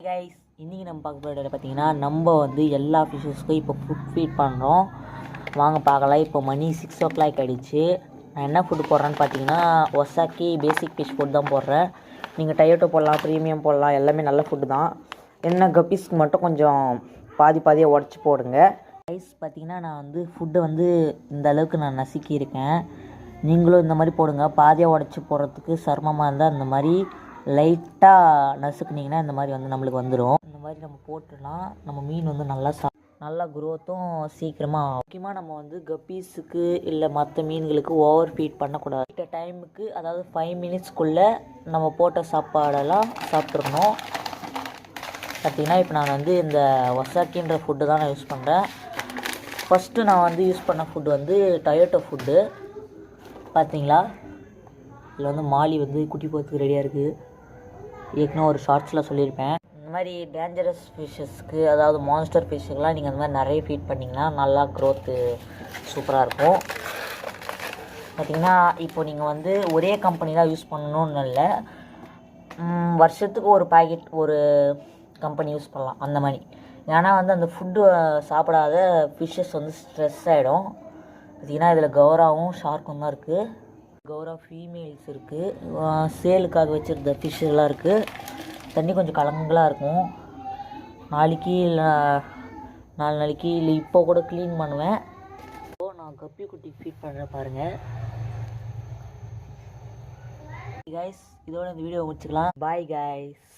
Guys, இன்றைக்கி நம்ம பார்க்க போகிற பார்த்தீங்கன்னா நம்ம வந்து எல்லா ஃபிஷ்ஷஸ்க்கும் இப்போ ஃபுட் ஃபீட் பண்ணுறோம். வாங்க பார்க்கலாம். இப்போ மணி 6 o'clock ஆகிடுச்சு. நான் என்ன ஃபுட்டு போடுறேன்னு பார்த்தீங்கன்னா ஒசாக்கி பேசிக் ஃபிஷ் ஃபுட் தான் போடுறேன். நீங்கள் டயோட்டோ போடலாம், ப்ரீமியம் போடலாம், எல்லாமே நல்ல ஃபுட்டு தான். என்ன கப்பீஸ்க்கு மட்டும் கொஞ்சம் பாதியாக உடச்சி போடுங்க. ரைஸ் பார்த்தீங்கன்னா நான் வந்து ஃபுட்டை வந்து இந்த அளவுக்கு நான் நசுக்கியிருக்கேன். நீங்களும் இந்த மாதிரி போடுங்க. பாதியாக உடச்சி போடுறதுக்கு சிரமமாக இருந்தால் இந்த மாதிரி லைட்டாக நசுக்குனிங்கன்னா இந்த மாதிரி வந்து நம்மளுக்கு வந்துடும். இந்த மாதிரி நம்ம போட்டுடலாம். நம்ம மீன் வந்து நல்லா குரோத்தும் சீக்கிரமாக. முக்கியமாக நம்ம வந்து கப்பீஸுக்கு இல்லை மற்ற மீன்களுக்கு ஓவர் ஃபீட் பண்ணக்கூடாது. இந்த டைமுக்கு அதாவது 5 minutesக்குள்ளே நம்ம போட்ட சாப்பாடெல்லாம் சாப்பிட்றணும். பார்த்திங்கன்னா இப்போ நான் வந்து இந்த ஒசாக்கின்ற ஃபுட்டு தான் நான் யூஸ் பண்ணுறேன். ஃபஸ்ட்டு நான் வந்து யூஸ் பண்ண ஃபுட்டு வந்து டயோட்டோ ஃபுட்டு. பார்த்தீங்களா, இதில் வந்து மாலி வந்து குட்டி போகிறதுக்கு ரெடியாக இருக்குது. ஏற்கனவே ஒரு ஷார்ட்ஸில் சொல்லியிருப்பேன். இந்த மாதிரி டேஞ்சரஸ் ஃபிஷ்ஷஸ்க்கு அதாவது மான்ஸ்டர் ஃபிஷ்ஷுக்கெலாம் நீங்கள் அந்த மாதிரி நிறைய ஃபீட் பண்ணிங்கன்னா நல்லா க்ரோத்து சூப்பராக இருக்கும். பார்த்திங்கன்னா இப்போ நீங்கள் வந்து ஒரே கம்பெனி தான் யூஸ் பண்ணணுன்னு இல்லை, வருஷத்துக்கு ஒரு பாக்கெட் ஒரு கம்பெனி யூஸ் பண்ணலாம் அந்த மாதிரி. ஏன்னா வந்து அந்த ஃபுட்டு சாப்பிடாத ஃபிஷ்ஷஸ் வந்து ஸ்ட்ரெஸ் ஆகிடும். பார்த்திங்கன்னா இதில் கௌராவும் ஷார்க்கும் தான் இருக்குது. கௌரா ஃபீமேல்ஸ் இருக்குது. சேலுக்காக வச்சுருந்த ஃபிஷ்ஷெல்லாம் இருக்குது. தண்ணி கொஞ்சம் கலங்கலாக இருக்கும். நாளைக்கு இல்லை 4 நாளைக்கு இல்லை இப்போ கூட க்ளீன் பண்ணுவேன். இப்போது நான் கப்பி குட்டி ஃபீட் பண்ணுறேன் பாருங்கள். கைஸ், இதோட இந்த வீடியோ முடிச்சுக்கலாம். Bye guys.